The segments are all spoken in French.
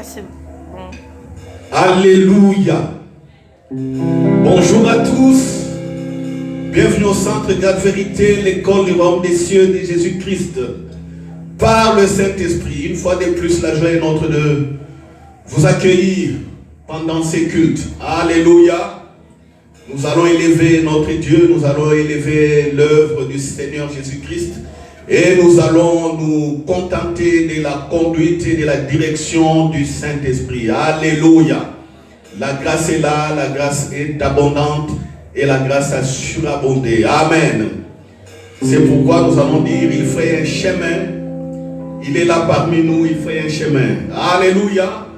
c'est bon. Alléluia. Bonjour à tous. Bienvenue au Centre Garde Vérité, l'école du royaume des cieux de Jésus-Christ. Par le Saint-Esprit, une fois de plus, la joie est notre de vous accueillir pendant ces cultes. Alléluia. Nous allons élever notre Dieu, nous allons élever l'œuvre du Seigneur Jésus-Christ et nous allons nous contenter de la conduite et de la direction du Saint-Esprit. Alléluia. La grâce est là, la grâce est abondante et la grâce a surabondé. Amen. C'est pourquoi nous allons dire, il fait un chemin. Il est là parmi nous, il fait un chemin. Alléluia.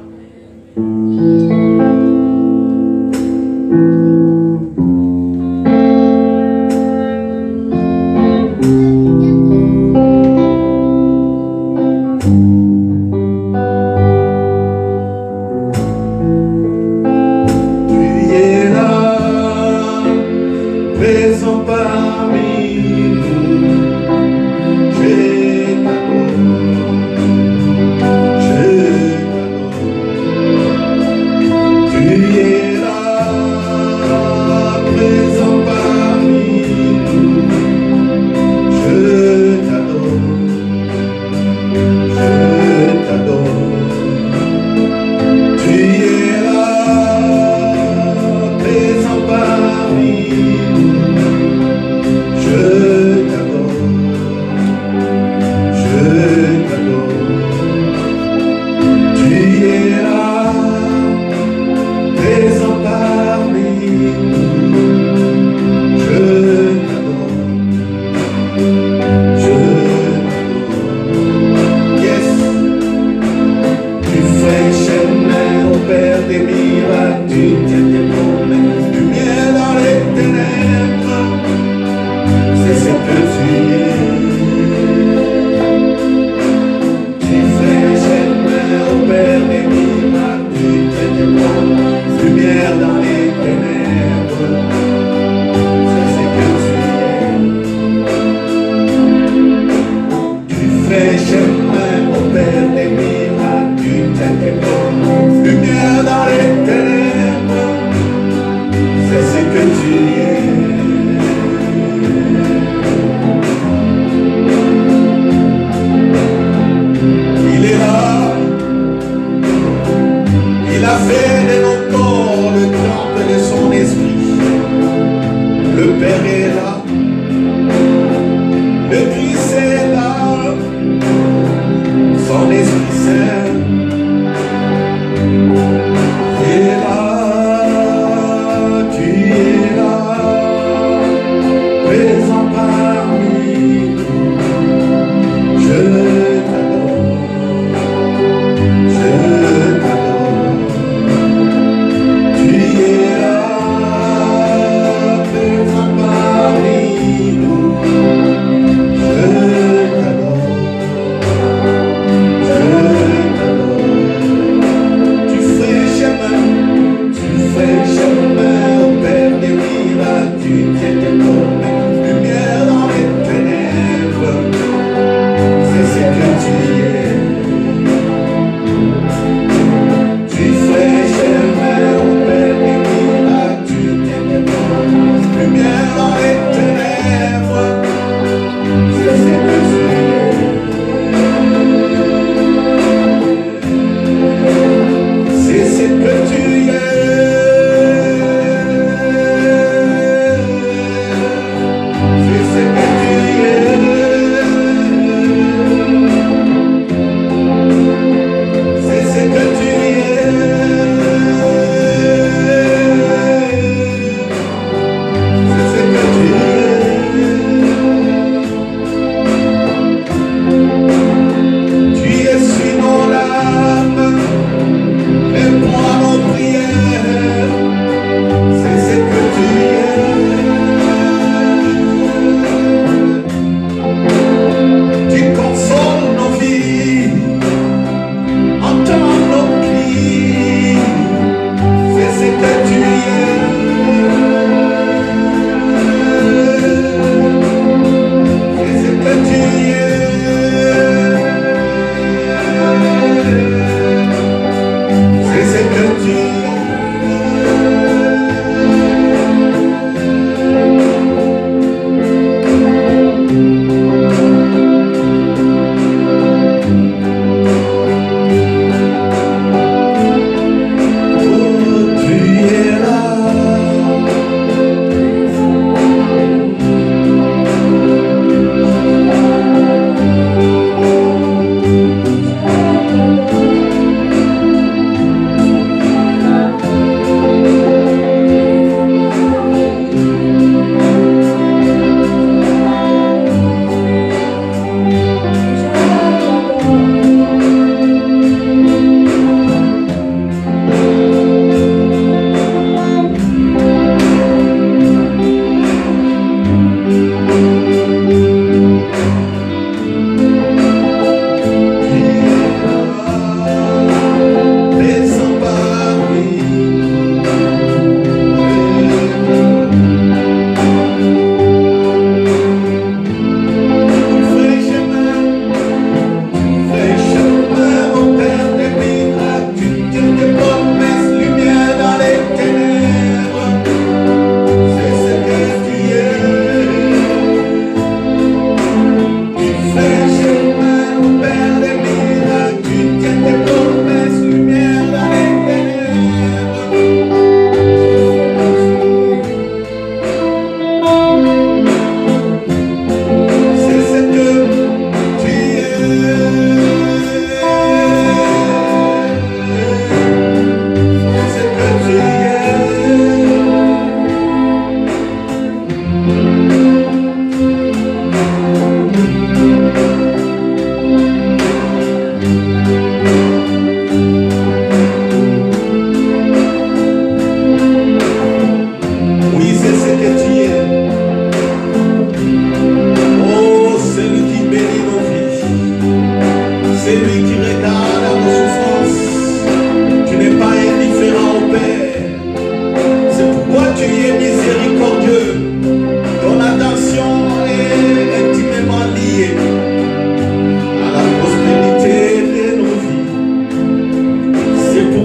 Lumière dans les ténèbres,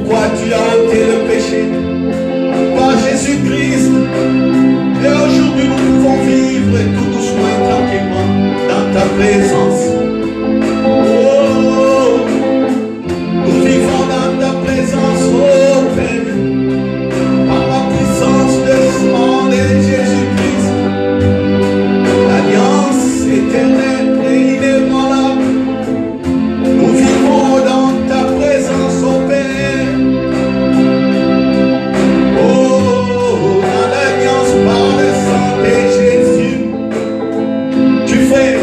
pourquoi tu as ôté le péché par Jésus-Christ. Et aujourd'hui, nous pouvons vivre tout doucement et tranquillement dans ta présence. Oh, nous vivons dans ta présence, oh Père, par la puissance du sang de Jésus-Christ, l'alliance éternelle et inébranlable. Nous vivons dans ta présence, oh Père. Oh, dans l'alliance par le sang de Jésus. Tu fais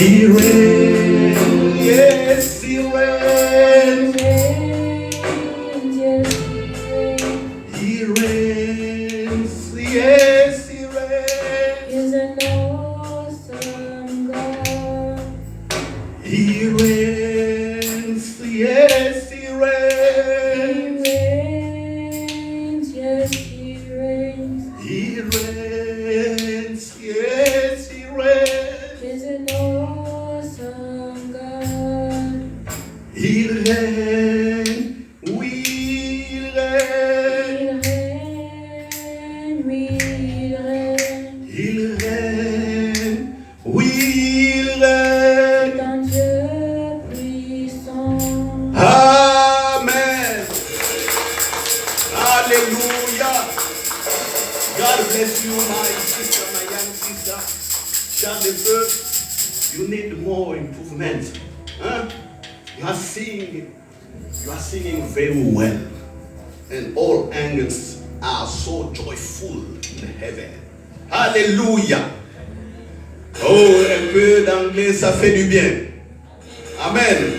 He reigns, yes, He reigns. He reigns, yes, He reigns. He's an awesome God. He reigns, yes, He reigns. He reigns, yes, He reigns. He reigns, yes, He reigns. He's an awesome God. He reigns, we reign. Il règne, Il règne, oui, il règne. c'est un Dieu puissant. Amen. Hallelujah. God bless you, my sister, my young sister. Charles de Feu, you need more improvement. Huh? You are singing very well. And all angels are so joyful in heaven. Hallelujah. Oh, un peu d'anglais, ça fait du bien. Amen.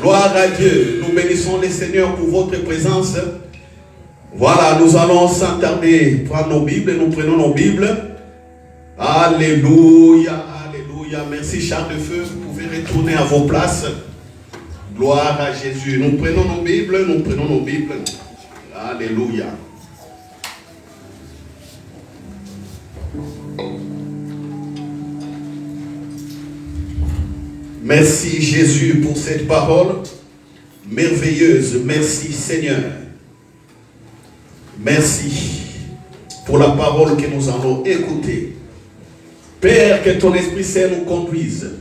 Gloire à Dieu. Nous bénissons le Seigneur pour votre présence. Voilà, nous allons sans tarder prendre nos Bibles. Nous prenons nos Bibles. Alléluia, alléluia. Merci Charles de Feu. Vous pouvez retourner à vos places. Gloire à Jésus. Nous prenons nos Bibles. Nous prenons nos Bibles. Alléluia. Merci Jésus pour cette parole merveilleuse. Merci Seigneur. Merci pour la parole que nous allons écouter. Père, que ton Esprit Saint nous conduise.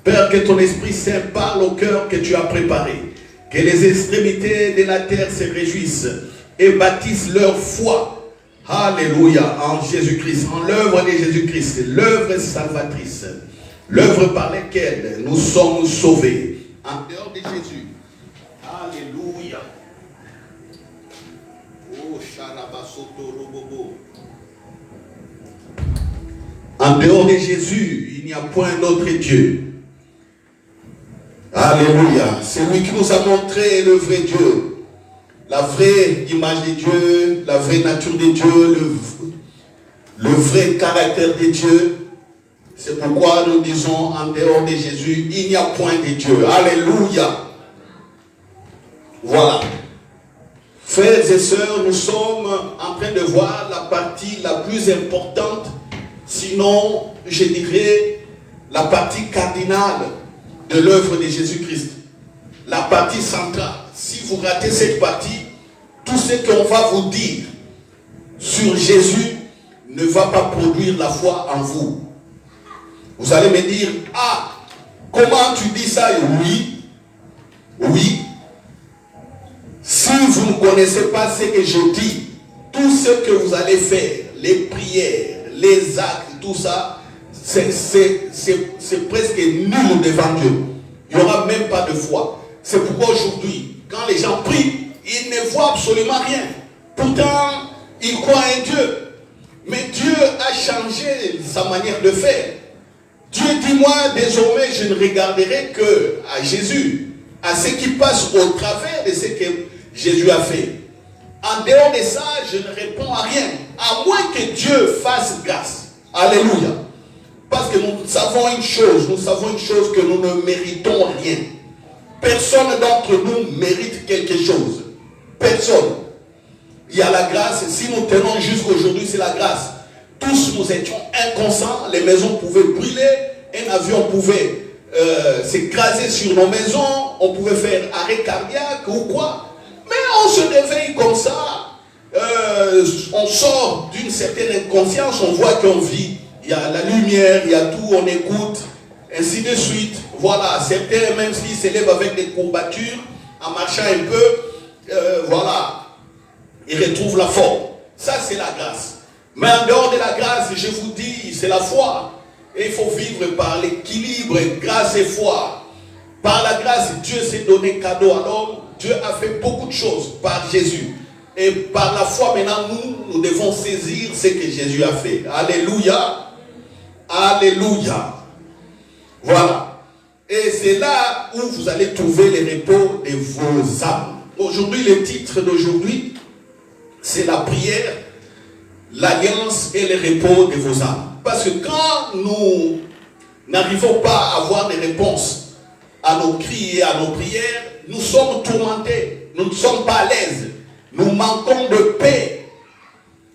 Père, que ton Esprit Saint parle au cœur que tu as préparé. Que les extrémités de la terre se réjouissent et bâtissent leur foi. Alléluia, en Jésus-Christ, en l'œuvre de Jésus-Christ, l'œuvre salvatrice. L'œuvre par laquelle nous sommes sauvés. En dehors de Jésus. Alléluia. Oh, Sharabasoto Robobo. En dehors de Jésus, il n'y a point d'autre Dieu. Alléluia. C'est lui qui nous a montré le vrai Dieu. La vraie image de Dieu, la vraie nature de Dieu, le vrai caractère de Dieu. C'est pourquoi nous disons en dehors de Jésus, il n'y a point de Dieu. Alléluia. Voilà. Frères et sœurs, nous sommes en train de voir la partie la plus importante, sinon, je dirais, la partie cardinale de l'œuvre de Jésus-Christ. La partie centrale. Si vous ratez cette partie, tout ce qu'on va vous dire sur Jésus ne va pas produire la foi en vous. Vous allez me dire, ah, comment tu dis ça? Oui, oui. Si vous ne connaissez pas ce que je dis, tout ce que vous allez faire, les prières, les actes, tout ça, c'est presque nul devant Dieu. Il n'y aura même pas de foi. C'est pourquoi aujourd'hui, quand les gens prient, ils ne voient absolument rien. Pourtant, ils croient en Dieu. Mais Dieu a changé sa manière de faire. Dieu dit, moi, désormais, je ne regarderai que à Jésus, à ce qui passe au travers de ce que Jésus a fait. En dehors de ça, je ne réponds à rien, à moins que Dieu fasse grâce. Alléluia. Parce que nous savons une chose que nous ne méritons rien. Personne d'entre nous mérite quelque chose. Personne. Il y a la grâce. Si nous tenons jusqu'aujourd'hui, c'est la grâce. Tous nous étions inconscients. Les maisons pouvaient brûler. Un avion pouvait s'écraser sur nos maisons. On pouvait faire arrêt cardiaque ou quoi. Mais on se réveille comme ça. On sort d'une certaine inconscience. On voit qu'on vit. Il y a la lumière, il y a tout, on écoute. Ainsi de suite. Voilà. Certains, même s'ils s'élèvent avec des courbatures, en marchant un peu, voilà. Ils retrouvent la forme. Ça, c'est la grâce. Mais en dehors de la grâce, je vous dis, c'est la foi. Et il faut vivre par l'équilibre, grâce et foi. Par la grâce, Dieu s'est donné cadeau à l'homme. Dieu a fait beaucoup de choses par Jésus. Et par la foi, maintenant, nous devons saisir ce que Jésus a fait. Alléluia. Alléluia. Voilà. Et c'est là où vous allez trouver le repos de vos âmes. Aujourd'hui, le titre d'aujourd'hui, c'est la prière, l'alliance et le repos de vos âmes. Parce que quand nous n'arrivons pas à avoir des réponses à nos cris et à nos prières, nous sommes tourmentés, nous ne sommes pas à l'aise, nous manquons de paix.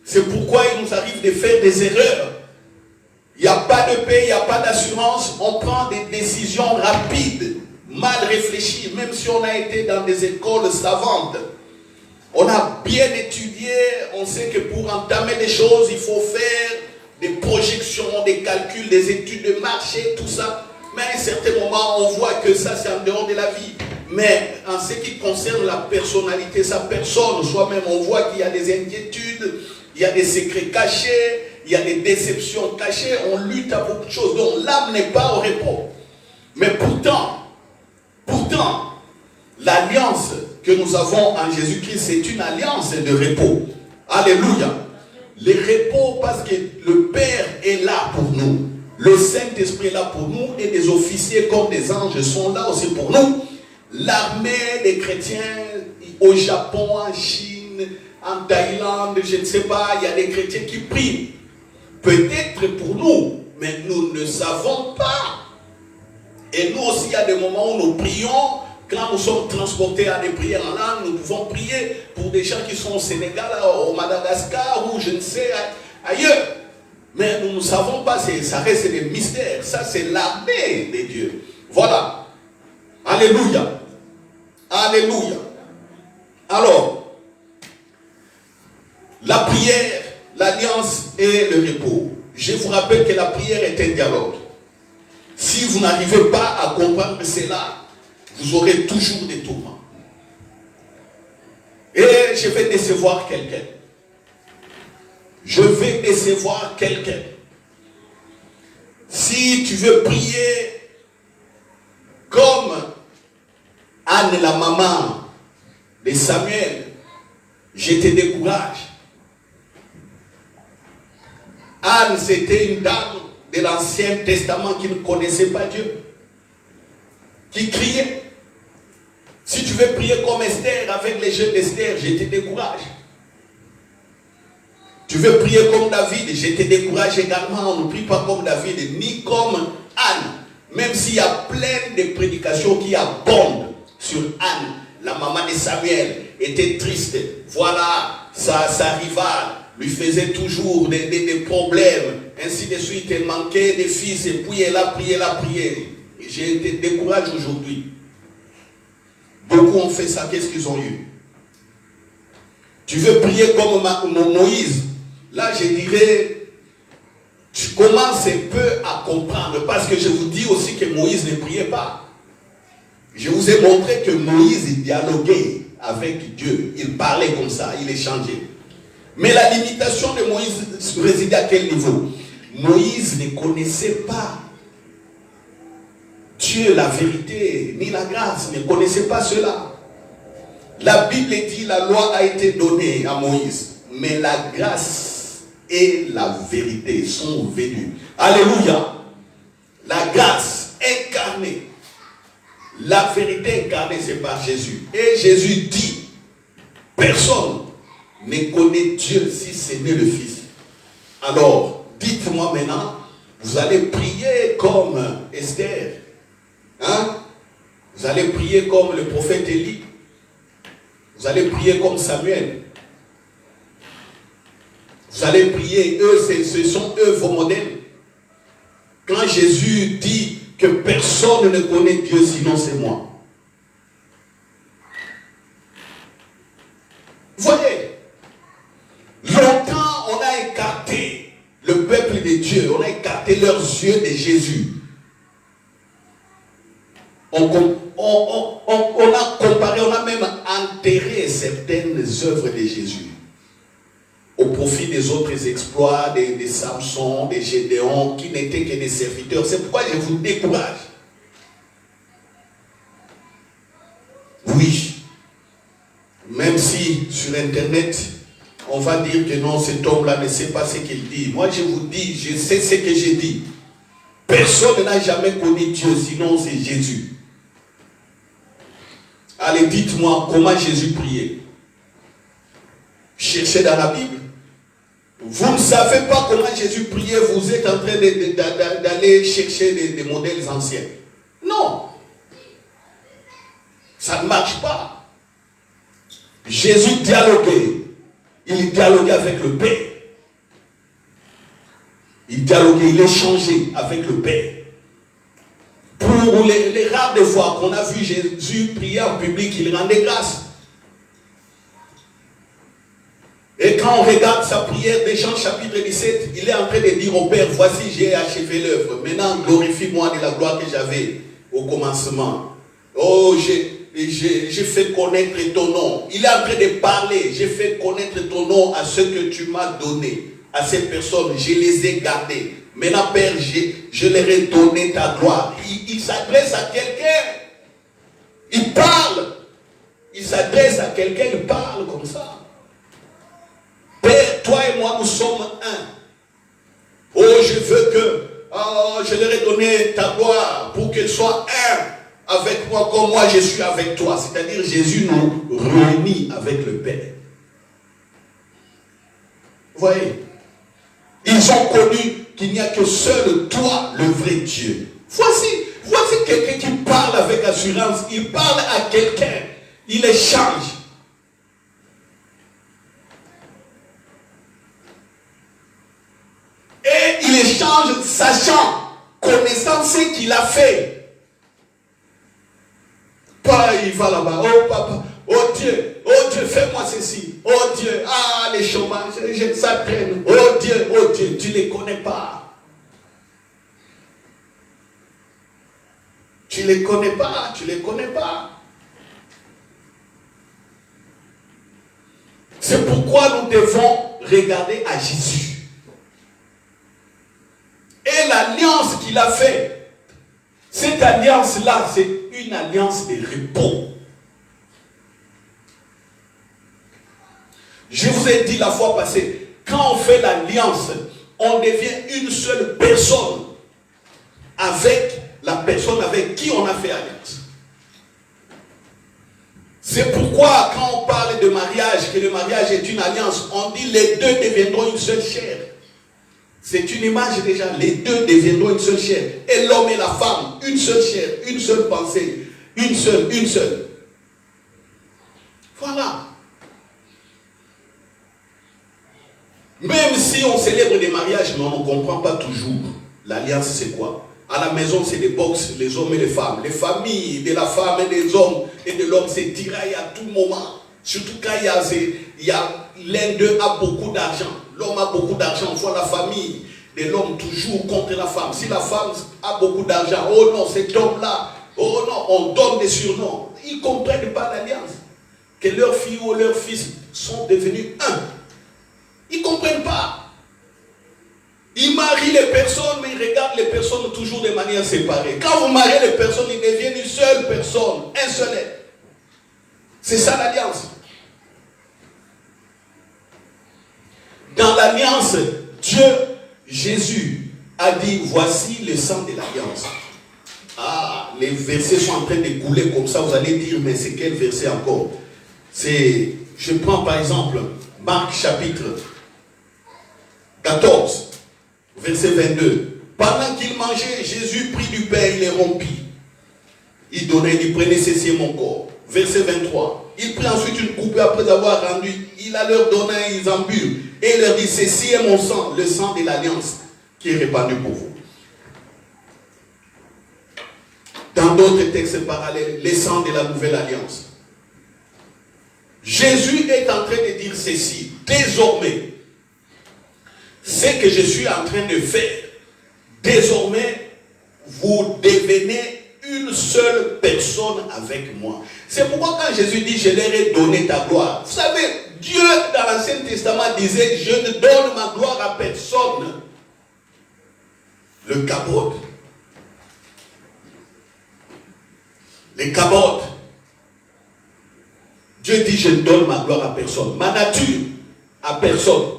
C'est pourquoi il nous arrive de faire des erreurs. Il n'y a pas de paix, il n'y a pas d'assurance, on prend des décisions rapides, mal réfléchies, même si on a été dans des écoles savantes. On a bien étudié, on sait que pour entamer des choses, il faut faire des projections, des calculs, des études de marché, tout ça. Mais à un certain moment, on voit que ça, c'est en dehors de la vie. Mais en ce qui concerne la personnalité, sa personne, soi-même, on voit qu'il y a des inquiétudes, il y a des secrets cachés, il y a des déceptions cachées, on lutte à beaucoup de choses. Donc l'âme n'est pas au repos. Mais pourtant, l'alliance que nous avons en Jésus-Christ, c'est une alliance de repos. Alléluia. Le repos parce que le Père est là pour nous. Le Saint-Esprit est là pour nous et des officiers comme des anges sont là aussi pour nous. L'armée des chrétiens au Japon, en Chine, en Thaïlande, je ne sais pas, il y a des chrétiens qui prient. Peut-être pour nous, mais nous ne savons pas. Et nous aussi, il y a des moments où nous prions. Quand nous sommes transportés à des prières en langue, nous pouvons prier pour des gens qui sont au Sénégal, au Madagascar ou je ne sais, ailleurs. Mais nous ne savons pas, ça reste des mystères. Ça, c'est l'armée de Dieu. Voilà. Alléluia. Alléluia. Alors, la prière, l'alliance et le repos. Je vous rappelle que la prière est un dialogue. Si vous n'arrivez pas à comprendre cela, vous aurez toujours des tourments. Et je vais décevoir quelqu'un. Je vais décevoir quelqu'un. Si tu veux prier comme Anne, la maman de Samuel, je te décourage. Anne, c'était une dame de l'Ancien Testament qui ne connaissait pas Dieu, qui criait. Si tu veux prier comme Esther, avec les jeunes d'Esther, je te décourage. Tu veux prier comme David, je te décourage également. On ne prie pas comme David, ni comme Anne. Même s'il y a plein de prédications qui abondent sur Anne, la maman de Samuel, était triste. Voilà, sa rivale lui faisait toujours des problèmes. Ainsi de suite, elle manquait des fils, et puis elle a prié. J'ai été découragé aujourd'hui. Beaucoup ont fait ça, qu'est-ce qu'ils ont eu? Tu veux prier comme Moïse? Là, je dirais, tu commences un peu à comprendre, parce que je vous dis aussi que Moïse ne priait pas. Je vous ai montré que Moïse dialoguait avec Dieu. Il parlait comme ça, il échangeait. Mais la limitation de Moïse résidait à quel niveau? Moïse ne connaissait pas Dieu, la vérité, ni la grâce, ne connaissait pas cela. La Bible dit la loi a été donnée à Moïse, mais la grâce et la vérité sont venues. Alléluia. La grâce incarnée, la vérité incarnée, c'est par Jésus. Et Jésus dit, personne ne connaît Dieu si ce n'est le Fils. Alors, dites-moi maintenant, vous allez prier comme Esther. Hein? Vous allez prier comme le prophète Élie. Vous allez prier comme Samuel. Vous allez prier, ce sont eux vos modèles. Quand Jésus dit que personne ne connaît Dieu sinon c'est moi. Vous voyez, longtemps on a écarté le peuple de Dieu, on a écarté leurs yeux de Jésus. On a comparé, on a même enterré certaines œuvres de Jésus au profit des autres exploits, des Samson, des Gédéon, qui n'étaient que des serviteurs. C'est pourquoi je vous décourage. Oui, même si sur Internet, on va dire que non, cet homme-là ne sait pas ce qu'il dit. Moi, je vous dis, je sais ce que j'ai dit. Personne n'a jamais connu Dieu, sinon c'est Jésus. Allez, dites-moi comment Jésus priait. Cherchez dans la Bible. Vous ne savez pas comment Jésus priait, vous êtes en train d'aller chercher des modèles anciens. Non. Ça ne marche pas. Jésus dialoguait. Il dialoguait avec le Père. Il dialoguait, il échangeait avec le Père. Pour les rares des fois qu'on a vu Jésus prier en public, il rendait grâce. Et quand on regarde sa prière de Jean chapitre 17, il est en train de dire au Père, voici j'ai achevé l'œuvre. Maintenant glorifie-moi de la gloire que j'avais au commencement. Oh, j'ai fait connaître ton nom. Il est en train de parler. J'ai fait connaître ton nom à ceux que tu m'as donné. À ces personnes, je les ai gardées. Maintenant, Père, je leur ai donné ta gloire. Il s'adresse à quelqu'un. Il parle. Il s'adresse à quelqu'un, il parle comme ça. Père, toi et moi, nous sommes un. Oh, je veux que je leur ai donné ta gloire pour qu'elle soit un avec moi comme moi je suis avec toi. C'est-à-dire Jésus nous réunit avec le Père. Vous voyez? Ils ont connu qu'il n'y a que seul toi, le vrai Dieu. Voici quelqu'un qui parle avec assurance. Il parle à quelqu'un. Il échange. Et il échange sachant, connaissant ce qu'il a fait. Pas il va là-bas. Oh papa, oh Dieu, fais-moi ceci. Oh Dieu, les chômages, ça traîne. Oh Dieu, tu ne les connais pas. Tu ne les connais pas. C'est pourquoi nous devons regarder à Jésus. Et l'alliance qu'il a faite, cette alliance-là, c'est une alliance de repos. Je vous ai dit la fois passée, quand on fait l'alliance, on devient une seule personne avec la personne avec qui on a fait alliance. C'est pourquoi quand on parle de mariage, que le mariage est une alliance, on dit les deux deviendront une seule chair. C'est une image déjà, les deux deviendront une seule chair. Et l'homme et la femme, une seule chair, une seule pensée, une seule. Voilà. Même si on célèbre des mariages, mais on ne comprend pas toujours. L'alliance, c'est quoi? À la maison, c'est des boxes, les hommes et les femmes. Les familles de la femme et des hommes et de l'homme, c'est tiraille à tout moment. Surtout quand l'un d'eux a beaucoup d'argent. L'homme a beaucoup d'argent. On voit la famille de l'homme toujours contre la femme. Si la femme a beaucoup d'argent, oh non, cet homme-là, oh non, on donne des surnoms. Ils ne comprennent pas l'alliance. Que leurs filles ou leurs fils sont devenus un. Ils ne comprennent pas. Ils marient les personnes, mais ils regardent les personnes toujours de manière séparée. Quand vous mariez les personnes, ils deviennent une seule personne, un seul être. C'est ça l'alliance. Dans l'alliance, Jésus a dit, voici le sang de l'alliance. Les versets sont en train de couler comme ça, vous allez dire, mais c'est quel verset encore? Je prends par exemple, Marc chapitre 14, verset 22. Pendant qu'il mangeait, Jésus prit du pain, il les rompit. Il donnait, il prenait, ceci est mon corps. Verset 23. Il prit ensuite une coupe et après avoir rendu, il la leur donna, ils en burent. Et il leur dit, ceci est mon sang, le sang de l'alliance qui est répandu pour vous. Dans d'autres textes parallèles, le sang de la nouvelle alliance. Jésus est en train de dire ceci. Désormais, ce que je suis en train de faire, désormais, vous devenez une seule personne avec moi. C'est pourquoi quand Jésus dit, je leur ai donné ta gloire. Vous savez, Dieu dans l'Ancien Testament disait, je ne donne ma gloire à personne. Le kabod. Les kabod. Dieu dit, je ne donne ma gloire à personne. Ma nature à personne.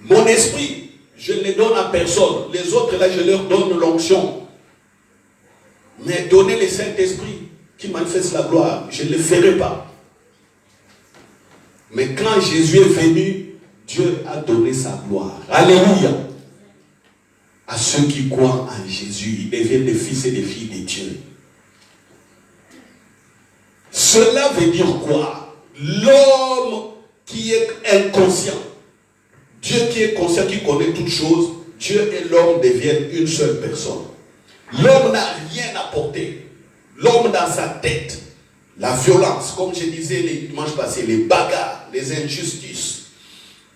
Mon esprit, je ne le donne à ma personne. Les autres, là, je leur donne l'onction. Mais donner le Saint-Esprit qui manifeste la gloire, je ne le ferai pas. Mais quand Jésus est venu, Dieu a donné sa gloire. Alléluia. À ceux qui croient en Jésus, ils deviennent des fils et des filles de Dieu. Cela veut dire quoi? L'homme qui est inconscient, Dieu qui est conscient, qui connaît toutes choses, Dieu et l'homme deviennent une seule personne. L'homme n'a rien apporté. L'homme dans sa tête, la violence, comme je disais les dimanches passés, les bagarres, les injustices,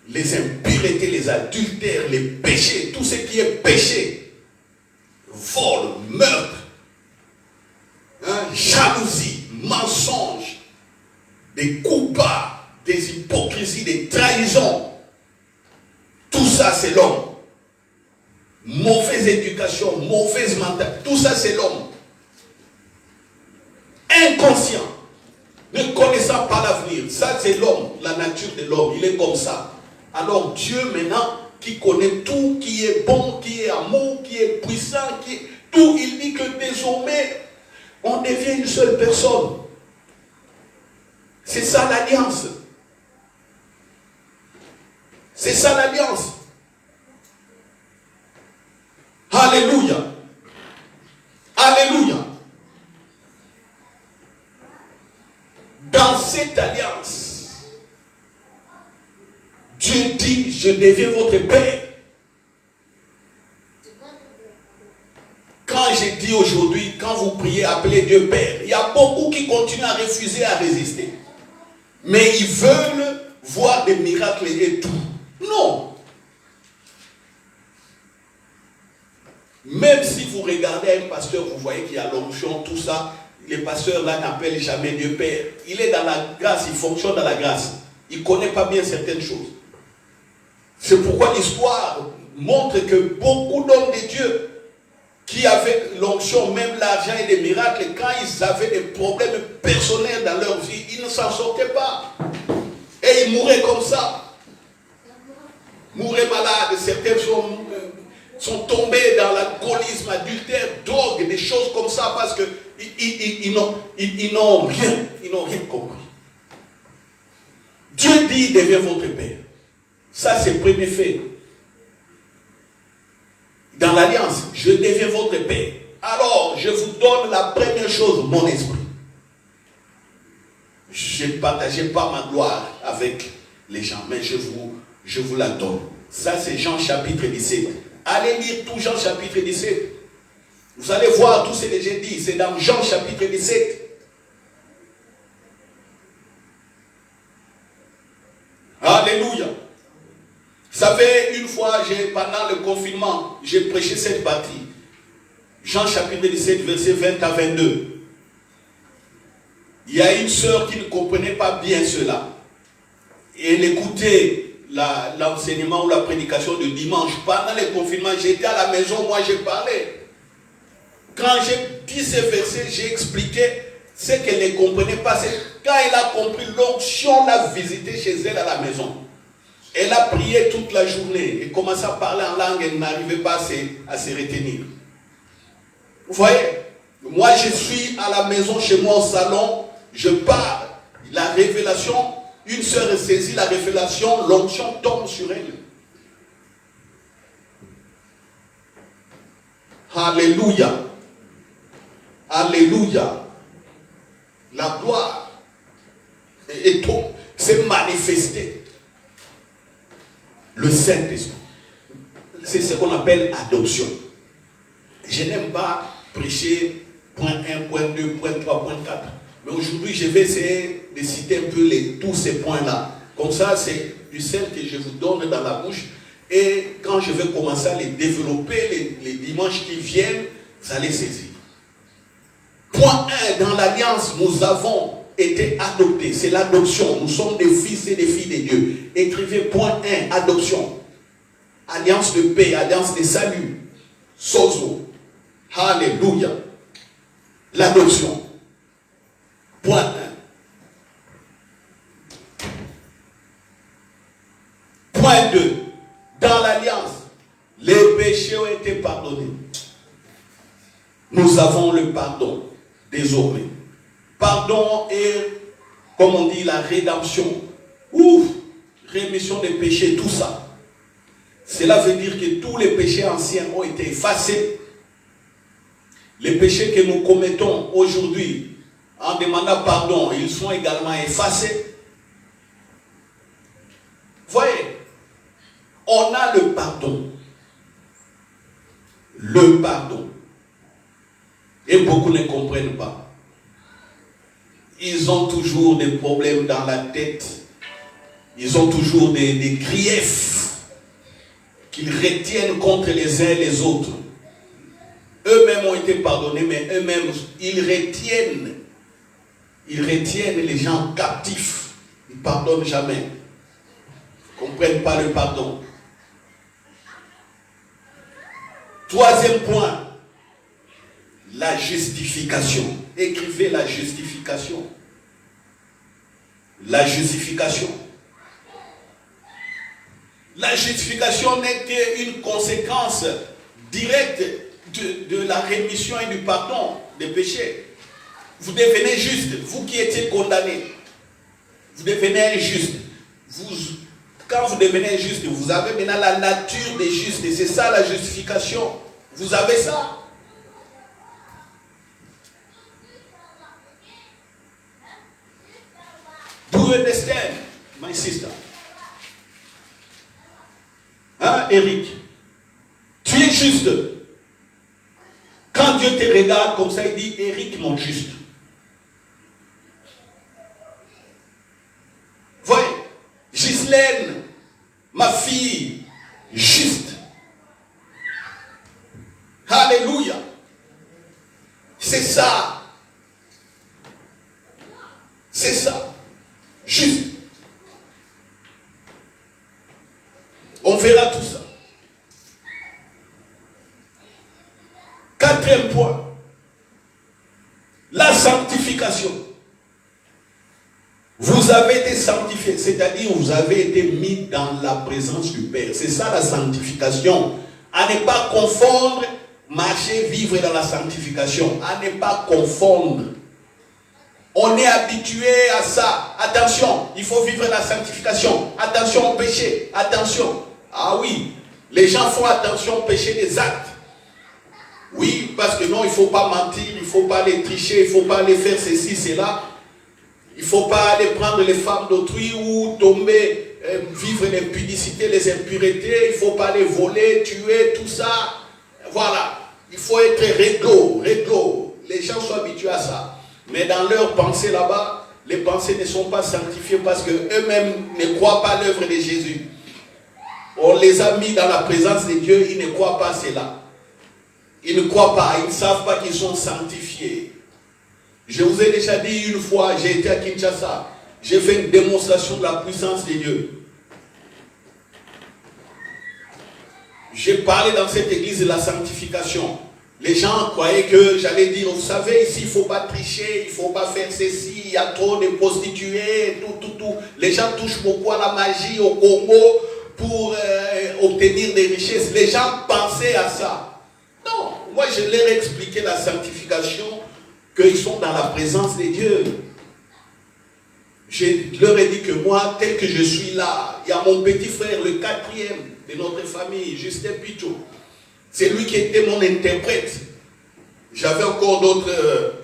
les impuretés, les adultères, les péchés, tout ce qui est péché, vol, meurtre, jalousie, mensonge, des coups bas, des hypocrisies, des trahisons, tout ça c'est l'homme. Mauvaise éducation, mauvaise mentalité, tout ça c'est l'homme. Inconscient, ne connaissant pas l'avenir, ça c'est l'homme, la nature de l'homme, il est comme ça. Alors Dieu maintenant, qui connaît tout, qui est bon, qui est amour, qui est puissant, qui est tout, il dit que désormais, on devient une seule personne. C'est ça l'alliance. C'est ça l'alliance. Alléluia. Alléluia. Dans cette alliance, Dieu dit, je deviens votre Père. Quand j'ai dit aujourd'hui, quand vous priez, appelez Dieu Père, il y a beaucoup qui continuent à refuser, à résister. Mais ils veulent voir des miracles et tout. Non. Même si vous regardez un pasteur, vous voyez qu'il y a l'onction, tout ça, les pasteurs là n'appellent jamais Dieu Père. Il est dans la grâce, il fonctionne dans la grâce. Il ne connaît pas bien certaines choses. C'est pourquoi l'histoire montre que beaucoup d'hommes de Dieu qui avaient l'onction, même l'argent et les miracles, quand ils avaient des problèmes personnels dans leur vie, ils ne s'en sortaient pas. Et ils mouraient comme ça. Mouraient malades, certains sont tombés dans l'alcoolisme, adultère, drogue, des choses comme ça, parce qu'ils n'ont rien compris. Dieu dit, deviens votre Père. Ça, c'est le premier fait. Dans l'alliance, je deviens votre Père. Alors, je vous donne la première chose, mon esprit. Je ne partageais pas ma gloire avec les gens, mais je vous la donne. Ça, c'est Jean chapitre 17. Allez lire tout Jean chapitre 17. Vous allez voir tout ce que j'ai dit. C'est dans Jean chapitre 17. Alléluia. Vous savez, une fois, pendant le confinement, j'ai prêché cette partie. Jean chapitre 17, verset 20 à 22. Il y a une sœur qui ne comprenait pas bien cela. Et elle écoutait l'enseignement ou la prédication de dimanche. Pendant le confinement, j'étais à la maison, moi j'ai parlé. Quand j'ai dit ces versets, j'ai expliqué ce qu'elle ne comprenait pas. Quand elle a compris, l'onction l'a visité chez elle à la maison. Elle a prié toute la journée et commençait à parler en langue, elle n'arrivait pas à se retenir. Vous voyez, moi je suis à la maison, chez moi au salon, je parle, la révélation, une sœur saisit la révélation, l'onction tombe sur elle. Alléluia. Alléluia. La gloire s'est manifestée. Le Saint-Esprit. C'est ce qu'on appelle adoption. Je n'aime pas prêcher point 1, point 2, point 3, point 4. Mais aujourd'hui, je vais essayer de citer un peu tous ces points-là. Comme ça, c'est du sel que je vous donne dans la bouche. Et quand je vais commencer à les développer les dimanches qui viennent, vous allez saisir. Point 1, dans l'alliance, nous avons été adoptés. C'est l'adoption. Nous sommes des fils et des filles de Dieu. Écrivez point 1, adoption. Alliance de paix, alliance de salut. Sozo. Alléluia. L'adoption. Point 1. Point 2. Dans l'alliance, les Nous avons le pardon désormais. Pardon est, comme on dit, la rédemption. Ou rémission des péchés, tout ça. Cela veut dire que tous les péchés anciens ont été effacés. Les péchés que nous commettons aujourd'hui en demandant pardon, ils sont également effacés. Voyez, on a le pardon. Le pardon. Et beaucoup ne comprennent pas. Ils ont toujours des problèmes dans la tête. Ils ont toujours des griefs qu'ils retiennent contre les uns et les autres. Eux-mêmes ont été pardonnés, mais eux-mêmes, ils retiennent les gens captifs. Ils ne pardonnent jamais. Ils ne comprennent pas le pardon. Troisième point, la justification. Écrivez la justification. La justification. La justification n'est qu'une conséquence directe de la rémission et du pardon des péchés. Vous devenez juste, vous qui étiez condamné. Vous devenez injuste. Quand vous devenez juste, vous avez maintenant la nature des justes. Et c'est ça la justification. Vous avez ça. Do you understand, my sister? Hein, Eric? Tu es juste. Quand Dieu te regarde comme ça, il dit, Eric, mon juste. Voyez, Ghislaine, ma fille, juste. Alléluia. C'est ça. C'est ça. Juste. On verra tout ça. Quatrième point. La sanctification. Vous avez été sanctifié, c'est-à-dire vous avez été mis dans la présence du Père. C'est ça la sanctification. À ne pas confondre, marcher, vivre dans la sanctification. À ne pas confondre. On est habitué à ça. Attention, il faut vivre la sanctification. Attention au péché. Attention. Ah oui, les gens font attention au péché des actes. Oui, parce que non, il ne faut pas mentir, il ne faut pas aller tricher, il ne faut pas aller faire ceci, cela. Il ne faut pas aller prendre les femmes d'autrui ou tomber, vivre l'impudicité, les impuretés. Il ne faut pas aller voler, tuer, tout ça. Voilà. Il faut être réglo. Les gens sont habitués à ça. Mais dans leurs pensées là-bas, les pensées ne sont pas sanctifiées parce qu'eux-mêmes ne croient pas à l'œuvre de Jésus. On les a mis dans la présence de Dieu, ils ne croient pas à cela. Ils ne croient pas, ils ne savent pas qu'ils sont sanctifiés. Je vous ai déjà dit une fois, j'ai été à Kinshasa, j'ai fait une démonstration de la puissance de Dieu. J'ai parlé dans cette église de la sanctification. Les gens croyaient que j'allais dire, vous savez, ici, il ne faut pas tricher, il ne faut pas faire ceci, il y a trop de prostituées, tout. Les gens touchent beaucoup à la magie, au Congo, pour obtenir des richesses. Les gens pensaient à ça. Non, moi je leur ai expliqué la sanctification, qu'ils sont dans la présence de Dieu. Je leur ai dit que moi, tel que je suis là, il y a mon petit frère, le 4e de notre famille, Justin Pichot. C'est lui qui était mon interprète. J'avais encore d'autres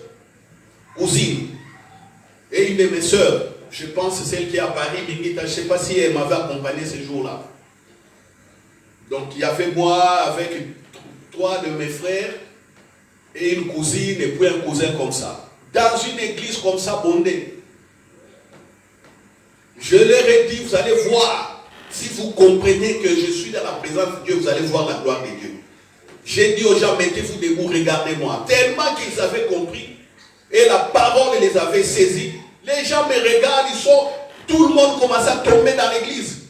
cousines. Et une de mes sœurs, je pense celle qui est à Paris, Bingita, je ne sais pas si elle m'avait accompagné ce jour-là. Donc il y avait moi avec 3 de mes frères et une cousine et puis un cousin comme ça. Dans une église comme ça, bondée. Je leur ai dit, vous allez voir, si vous comprenez que je suis dans la présence de Dieu, vous allez voir la gloire de Dieu. J'ai dit aux gens, mettez-vous debout, regardez-moi. Tellement qu'ils avaient compris et la parole les avait saisis. Les gens me regardent, tout le monde commence à tomber dans l'église.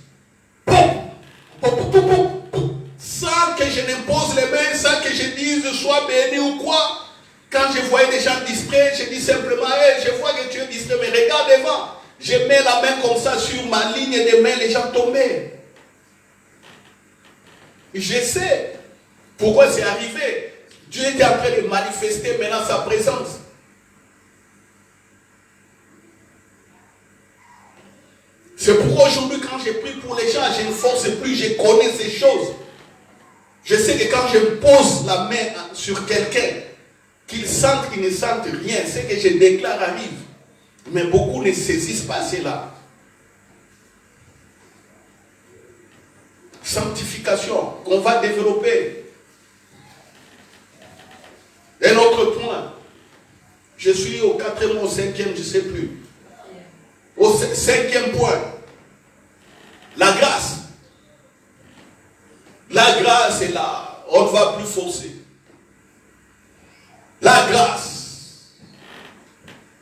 Sans que je n'impose les mains, sans que je dise sois béni ou quoi. Quand je voyais des gens distraits, je dis simplement, hey, je vois que tu es distrait, mais regarde devant. Je mets la main comme ça sur ma ligne de main, les gens tombaient. Je sais pourquoi c'est arrivé. Dieu était en train de manifester maintenant sa présence. C'est pourquoi aujourd'hui, quand je prie pour les gens, je ne force plus, je connais ces choses. Je sais que quand je pose la main sur quelqu'un, qu'il sente, qu'il ne sente rien, ce que je déclare arrive. Mais beaucoup ne saisissent pas cela. Sanctification qu'on va développer. Un autre point. Je suis au 4e ou au 5e, je ne sais plus. Au 5e point. La grâce. La grâce est là. On ne va plus forcer. La grâce.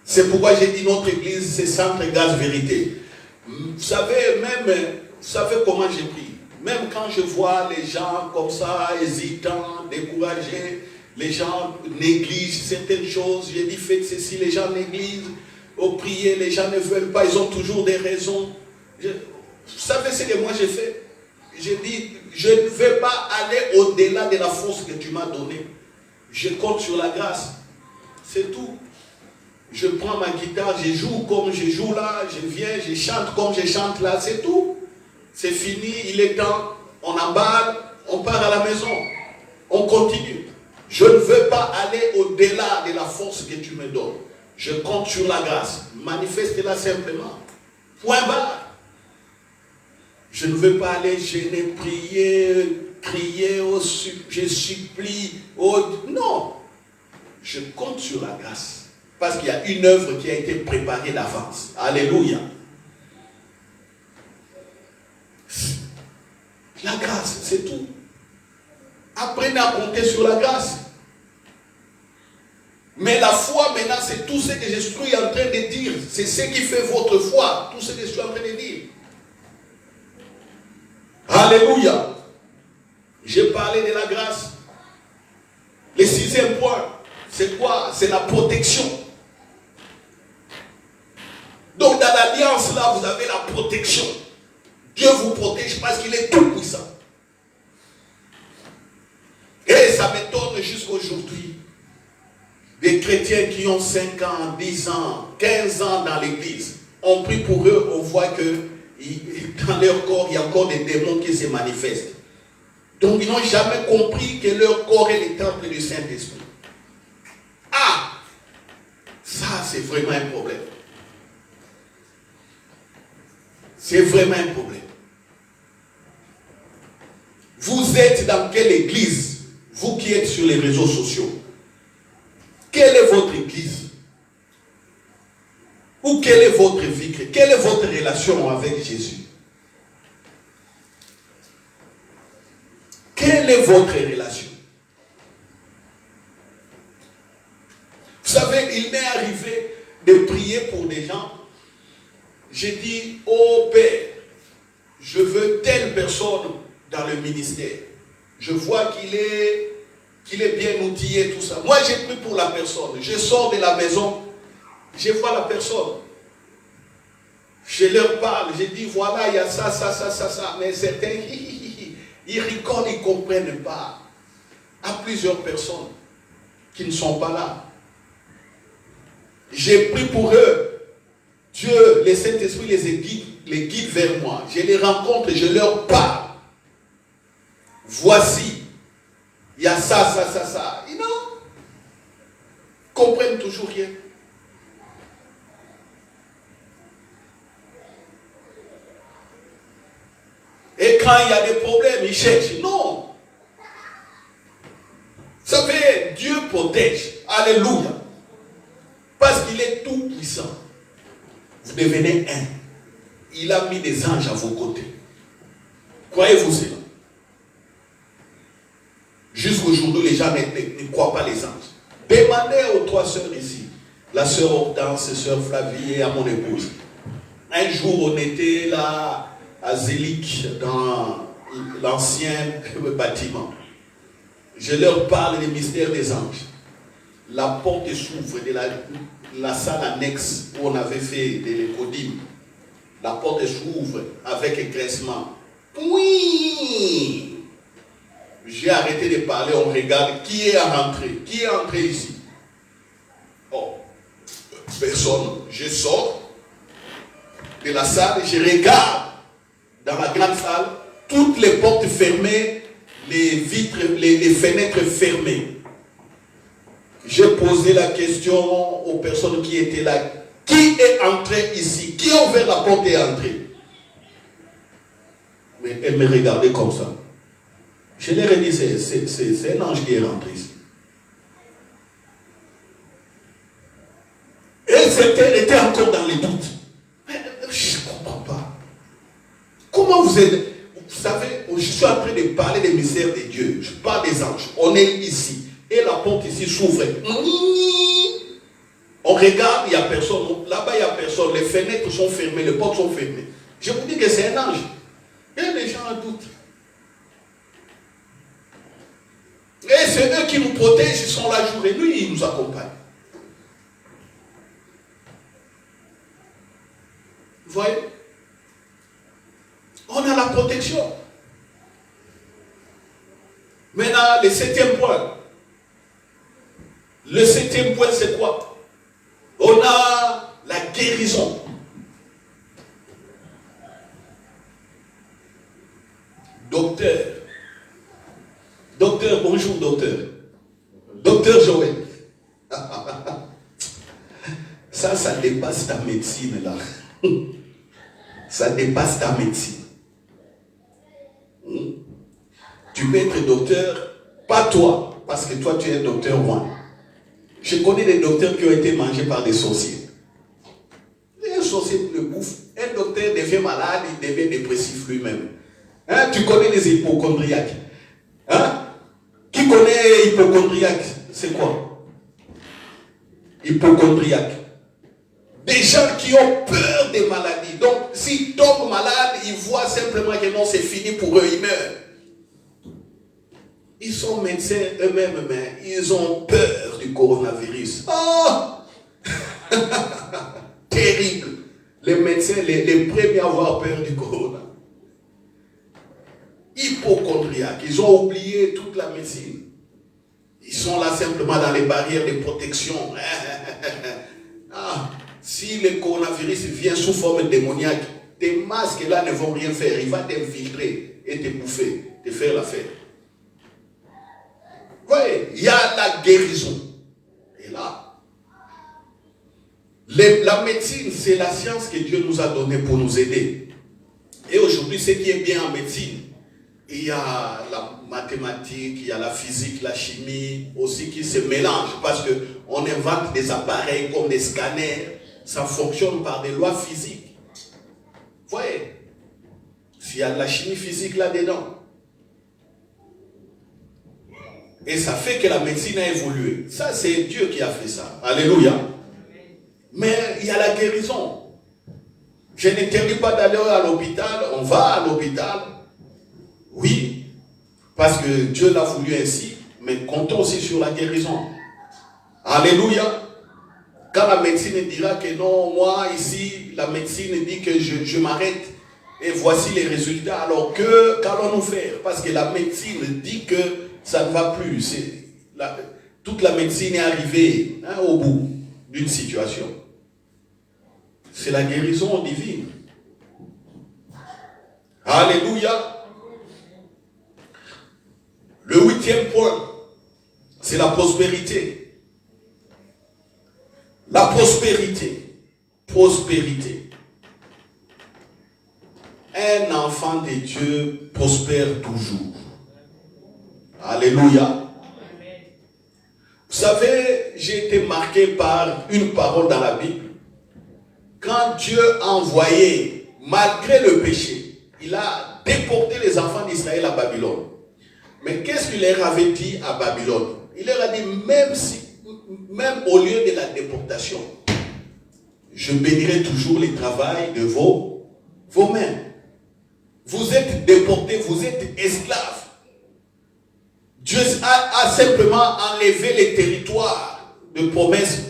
C'est pourquoi j'ai dit notre église, c'est Centre Grâce Vérité. Vous savez, vous savez comment j'ai pris. Même quand je vois les gens comme ça, hésitants, découragés, les gens négligent certaines choses. J'ai dit, faites ceci, les gens négligent. Au prier, les gens ne veulent pas, ils ont toujours des raisons. Vous savez ce que moi j'ai fait? J'ai dit, je ne vais pas aller au-delà de la force que tu m'as donnée. Je compte sur la grâce. C'est tout. Je prends ma guitare, je joue comme je joue là, je viens, je chante comme je chante là, c'est tout. C'est fini, il est temps, on emballe, on part à la maison. On continue. Je ne veux pas aller au-delà de la force que tu me donnes. Je compte sur la grâce. Manifeste-la simplement. Point barre. Je ne veux pas aller gêner, prier, crier, je supplie. Non. Je compte sur la grâce. Parce qu'il y a une œuvre qui a été préparée d'avance. Alléluia. La grâce, c'est tout. Apprenez à compter sur la grâce. Mais la foi, maintenant, c'est tout ce que je suis en train de dire. C'est ce qui fait votre foi. Tout ce que je suis en train de dire. Alléluia. J'ai parlé de la grâce. Le 6e point, c'est quoi? C'est la protection. Donc, dans l'alliance, là, vous avez la protection. Dieu vous protège parce qu'il est tout puissant. Et ça m'étonne jusqu'aujourd'hui. Des chrétiens qui ont 5 ans, 10 ans, 15 ans dans l'église, on prie pour eux, on voit que dans leur corps, il y a encore des démons qui se manifestent. Donc ils n'ont jamais compris que leur corps est le temple du Saint-Esprit. Ah! Ça, c'est vraiment un problème. C'est vraiment un problème. Vous êtes dans quelle église? Vous qui êtes sur les réseaux sociaux. Quelle est votre église? Ou quelle est votre vie? Quelle est votre relation avec Jésus? Quelle est votre relation? Vous savez, il m'est arrivé de prier pour des gens. J'ai dit, oh Père, je veux telle personne dans le ministère. Je vois qu'il est bien outillé, tout ça. Moi, j'ai pris pour la personne. Je sors de la maison, je vois la personne. Je leur parle, je dis, voilà, il y a ça, ça, ça, ça, ça. Mais certains, ils rigolent, ils ne comprennent pas. À plusieurs personnes qui ne sont pas là. J'ai pris pour eux. Dieu, le Saint-Esprit les guide vers moi. Je les rencontre et je leur parle. Voici. Il y a ça, ça, ça, ça. Ils non. Comprennent toujours rien. Et quand il y a des problèmes, ils cherchent. Non. Vous savez, Dieu protège. Alléluia. Parce qu'il est tout puissant. Vous devenez un. Il a mis des anges à vos côtés. Croyez-vous cela? Jusqu'aujourd'hui, les gens ne croient pas les anges. Demandez aux 3 sœurs ici, la sœur Hortense, la sœur Flavie et à mon épouse. Un jour, on était là à Zélik, dans l'ancien bâtiment. Je leur parle des mystères des anges. La porte s'ouvre de la salle annexe où on avait fait de l'écodime. La porte s'ouvre avec écrasement. Oui! j'ai arrêté de parler, on regarde qui est rentré. Qui est entré ici? Oh, personne. Je sors de la salle, je regarde dans la grande salle, toutes les portes fermées, les vitres, les fenêtres fermées. J'ai posé la question aux personnes qui étaient là. Qui est entré ici? Qui a ouvert la porte et est entré? Mais elle me regardait comme ça. Je leur ai dit, c'est un ange qui est rentré ici. Elle était encore dans les doutes. Mais je ne comprends pas. Comment vous êtes... Vous savez, je suis en train de parler des mystères de Dieu. Je parle des anges. On est ici. Et la porte ici s'ouvre. On regarde, il n'y a personne. Là-bas, il n'y a personne. Les fenêtres sont fermées, les portes sont fermées. Je vous dis que c'est un ange. Et les gens en doutent. Et c'est eux qui nous protègent, ils sont là jour et nuit, ils nous accompagnent. Vous voyez? On a la protection. Maintenant, le septième point. Le septième point, c'est quoi? On a la guérison. Docteur. Docteur, bonjour docteur. Docteur Joël. Ça dépasse ta médecine là. Ça dépasse ta médecine. Tu peux être docteur, pas toi, parce que toi tu es docteur moi. Je connais des docteurs qui ont été mangés par des sorciers. Un sorcier le bouffe. Un docteur devient malade, il devient dépressif lui-même. Hein? Tu connais les hypochondriaques. Hein? Qui connaît hypochondriaque? C'est quoi? Hypochondriaque. Des gens qui ont peur des maladies. Donc, s'ils tombent malades, ils voient simplement que non, c'est fini pour eux, ils meurent. Ils sont médecins eux-mêmes, mais ils ont peur du coronavirus. Oh! Terrible. Les médecins, les premiers à avoir peur du corona. Hypochondriaques. Ils ont oublié toute la médecine. Ils sont là simplement dans les barrières de protection. Si le coronavirus vient sous forme démoniaque, tes masques là ne vont rien faire. Il va t'infiltrer et te bouffer, te faire la fête. Vous voyez, il y a la guérison. Et là, la médecine, c'est la science que Dieu nous a donnée pour nous aider. Et aujourd'hui, ce qui est bien en médecine, il y a la mathématique, il y a la physique, la chimie aussi qui se mélangent parce qu'on invente des appareils comme des scanners. Ça fonctionne par des lois physiques. Vous voyez, s'il y a de la chimie physique là-dedans. Et ça fait que la médecine a évolué. Ça, c'est Dieu qui a fait ça. Alléluia. Mais il y a la guérison. Je n'interdis pas d'aller à l'hôpital. On va à l'hôpital. Oui, parce que Dieu l'a voulu ainsi, mais comptons aussi sur la guérison. Alléluia. Quand la médecine dira que non, moi ici, la médecine dit que je m'arrête et voici les résultats, alors que qu'allons-nous faire? Parce que la médecine dit que ça ne va plus. Toute la médecine est arrivée au bout d'une situation. C'est la guérison divine. Alléluia. Le huitième point, c'est la prospérité. La prospérité. Prospérité. Un enfant de Dieu prospère toujours. Alléluia. Vous savez, j'ai été marqué par une parole dans la Bible. Quand Dieu a envoyé, malgré le péché, il a déporté les enfants d'Israël à Babylone. Mais qu'est-ce qu'il leur avait dit à Babylone? Il leur a dit, même au lieu de la déportation, je bénirai toujours le travail de vos mains. Vous êtes déportés, vous êtes esclaves. Dieu a simplement enlevé les territoires de promesses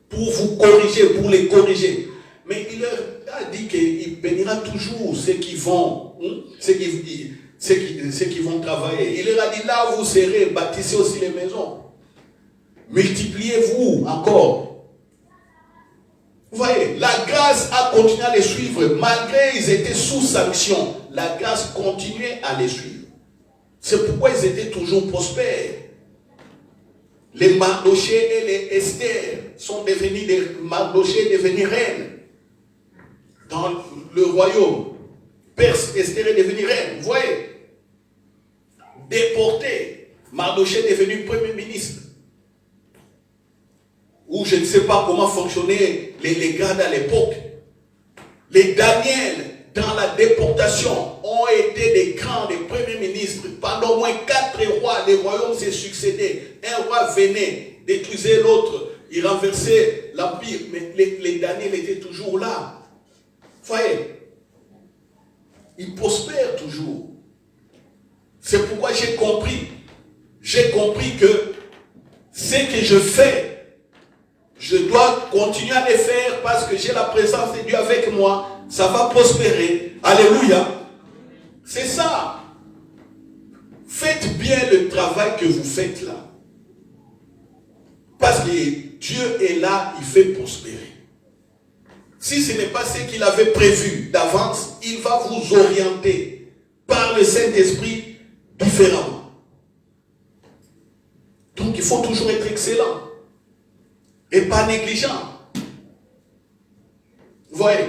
pour vous corriger, pour les corriger. Mais il leur a dit qu'il bénira toujours ceux qui vont, ceux qui vont travailler. Il leur a dit, là où vous serez, bâtissez aussi les maisons. Multipliez-vous encore. Vous voyez, la grâce a continué à les suivre. Malgré qu'ils étaient sous sanction, la grâce continuait à les suivre. C'est pourquoi ils étaient toujours prospères. Les Mardoché et les Esther sont devenus des Mardoché devenus reines dans le royaume. Perse, Esther est devenue reine. Vous voyez, déporté, Mardoché est devenu premier ministre. Ou je ne sais pas comment fonctionnaient les gardes à l'époque. Les Daniel, dans la déportation, ont été des grands, des premiers ministres. Pendant au moins 4 rois, les royaumes se succédaient. Un roi venait, détruisait l'autre, il renversait l'empire. Mais les Daniel étaient toujours là. Vous voyez, ils prospèrent toujours. C'est pourquoi j'ai compris que ce que je fais, je dois continuer à les faire parce que j'ai la présence de Dieu avec moi. Ça va prospérer. Alléluia. C'est ça. Faites bien le travail que vous faites là. Parce que Dieu est là, il fait prospérer. Si ce n'est pas ce qu'il avait prévu d'avance, il va vous orienter par le Saint-Esprit différemment. Donc il faut toujours être excellent et pas négligent. Vous voyez,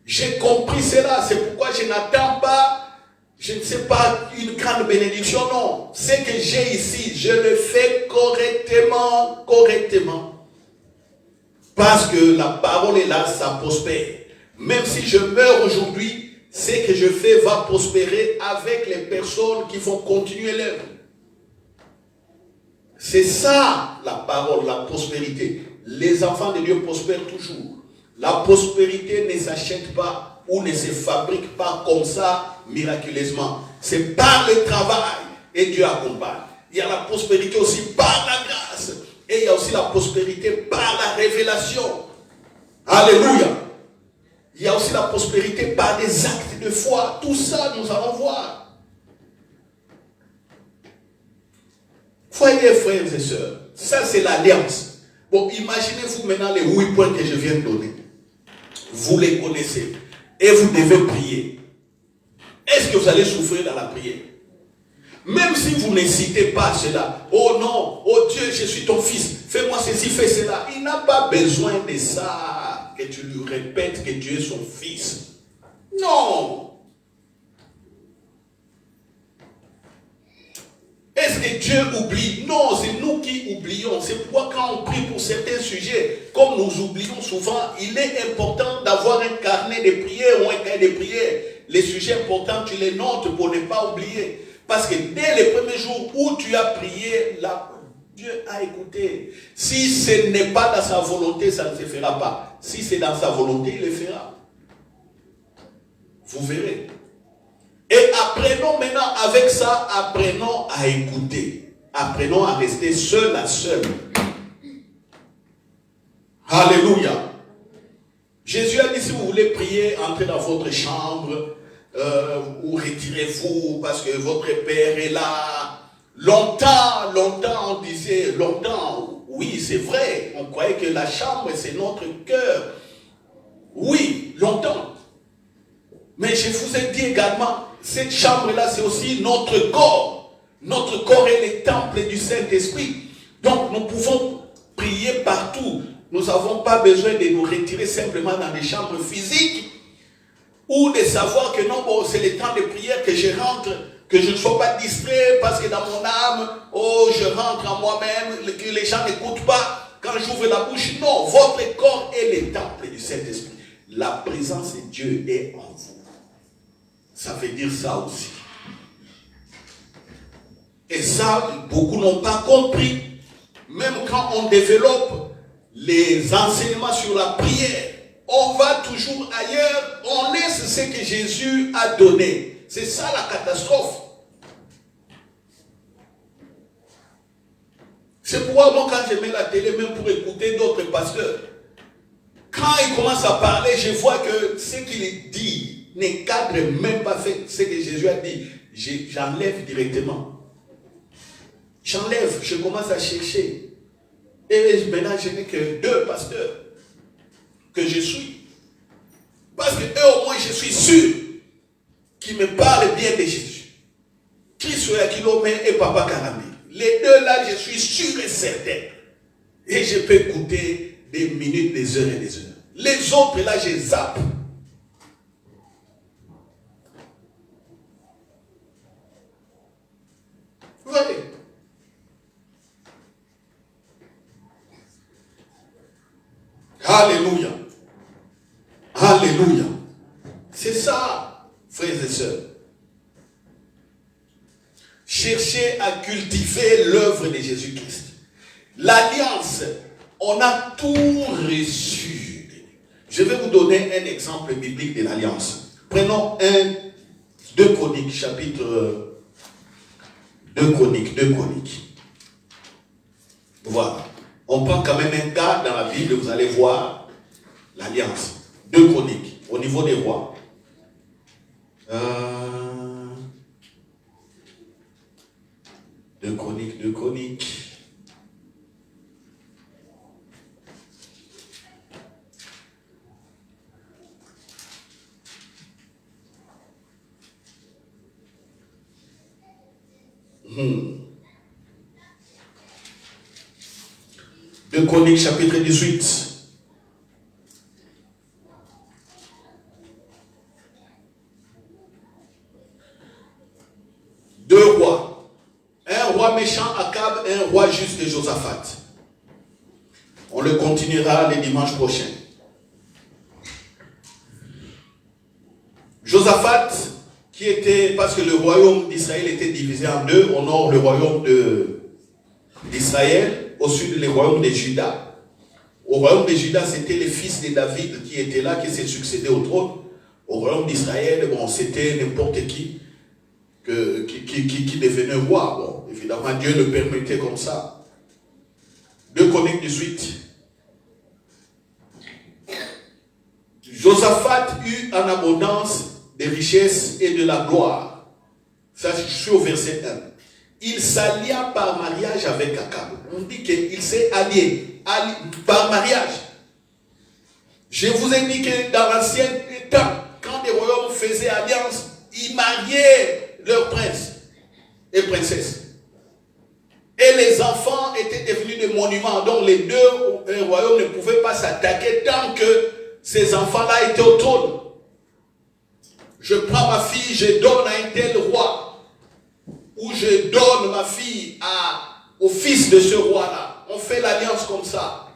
j'ai compris cela, c'est pourquoi je n'attends pas, je ne sais pas, une grande bénédiction, non. Ce que j'ai ici, je le fais correctement. Parce que la parole est là, ça prospère. Même si je meurs aujourd'hui, ce que je fais va prospérer avec les personnes qui vont continuer l'œuvre. C'est ça la parole, la prospérité. Les enfants de Dieu prospèrent toujours. La prospérité ne s'achète pas ou ne se fabrique pas comme ça miraculeusement. C'est par le travail et Dieu accompagne. Il y a la prospérité aussi par la grâce. Et il y a aussi la prospérité par la révélation. Alléluia. Il y a aussi la prospérité par des actes de foi. Tout ça, nous allons voir. Voyez, frères et sœurs, ça c'est l'alliance. Bon, imaginez-vous maintenant les 8 points que je viens de donner. Vous les connaissez. Et vous devez prier. Est-ce que vous allez souffrir dans la prière? Même si vous ne citez pas cela. Oh non, oh Dieu, je suis ton fils. Fais-moi ceci, fais cela. Il n'a pas besoin de ça. Que tu lui répètes que Dieu est son fils. Non. Est-ce que Dieu oublie? Non, c'est nous qui oublions. C'est pourquoi quand on prie pour certains sujets, comme nous oublions souvent, il est important d'avoir un carnet de prières ou un cahier de prières. Les sujets importants, tu les notes pour ne pas oublier. Parce que dès les premiers jours où tu as prié, là, Dieu a écouté. Si ce n'est pas dans sa volonté, ça ne se fera pas. Si c'est dans sa volonté, il le fera. Vous verrez. Et apprenons maintenant avec ça, apprenons à écouter. Apprenons à rester seul à seul. Alléluia. Jésus a dit, si vous voulez prier, entrez dans votre chambre, ou retirez-vous parce que votre Père est là. Longtemps, on disait, oui, c'est vrai, on croyait que la chambre, c'est notre cœur. Oui, longtemps. Mais je vous ai dit également, cette chambre-là, c'est aussi notre corps. Notre corps est le temple du Saint-Esprit. Donc, nous pouvons prier partout. Nous n'avons pas besoin de nous retirer simplement dans des chambres physiques ou de savoir que non, bon, c'est le temps de prière que je rentre, que je ne sois pas distrait parce que dans mon âme, oh, je rentre en moi-même, que les gens n'écoutent pas quand j'ouvre la bouche. Non, votre corps est le temple du Saint-Esprit. La présence de Dieu est en vous. Ça veut dire ça aussi. Et ça, beaucoup n'ont pas compris. Même quand on développe les enseignements sur la prière, on va toujours ailleurs, on laisse ce que Jésus a donné. C'est ça la catastrophe. C'est pourquoi moi quand je mets la télé, même pour écouter d'autres pasteurs, quand ils commencent à parler, je vois que ce qu'ils disent ne cadre même pas ce que Jésus a dit. J'enlève directement. J'enlève, je commence à chercher. Et maintenant, je n'ai que 2 pasteurs que je suis. Parce que eux, au moins, je suis sûr qu'ils me parlent bien de Jésus. Christ Kilomé et Papa Karamé. Les 2 là, je suis sûr et certain. Et je peux écouter des minutes, des heures et des heures. Les autres là, je zappe. Vous voyez? Alléluia. Alléluia. C'est ça, frères et sœurs. Cherchez à cultiver l'œuvre de Jésus-Christ. L'alliance, on a tout reçu. Je vais vous donner un exemple biblique de l'alliance. Prenons 2 Chroniques, chapitre 2 Chroniques. Voilà. On prend quand même un cas dans la Bible, vous allez voir l'alliance. 2 Chroniques, au niveau des rois. 2 Chroniques. De Chroniques, chapitre 18. Deux rois. Un roi méchant, Akab, et un roi juste, Josaphat. On le continuera le dimanche prochain. Josaphat, qui était, parce que le royaume d'Israël était divisé en 2, au nord le royaume d'Israël, au sud le royaume de Juda. Au royaume de Juda, c'était les fils de David qui étaient là, qui s'est succédé au trône. Au royaume d'Israël, bon, c'était n'importe qui devenait roi. Bon, évidemment, Dieu le permettait comme ça. 2 Chroniques 18. Josaphat eut en abondance des richesses et de la gloire. Ça, je suis au verset 1. Il s'allia par mariage avec Akab. On dit qu'il s'est allié par mariage. Je vous ai dit que dans l'ancien temps, quand des royaumes faisaient alliance, ils mariaient leurs princes et princesses. Et les enfants étaient devenus des monuments. Donc les 2 royaumes ne pouvaient pas s'attaquer tant que ces enfants-là étaient au trône. Je prends ma fille, je donne à un tel roi. Ou je donne ma fille au fils de ce roi-là. On fait l'alliance comme ça.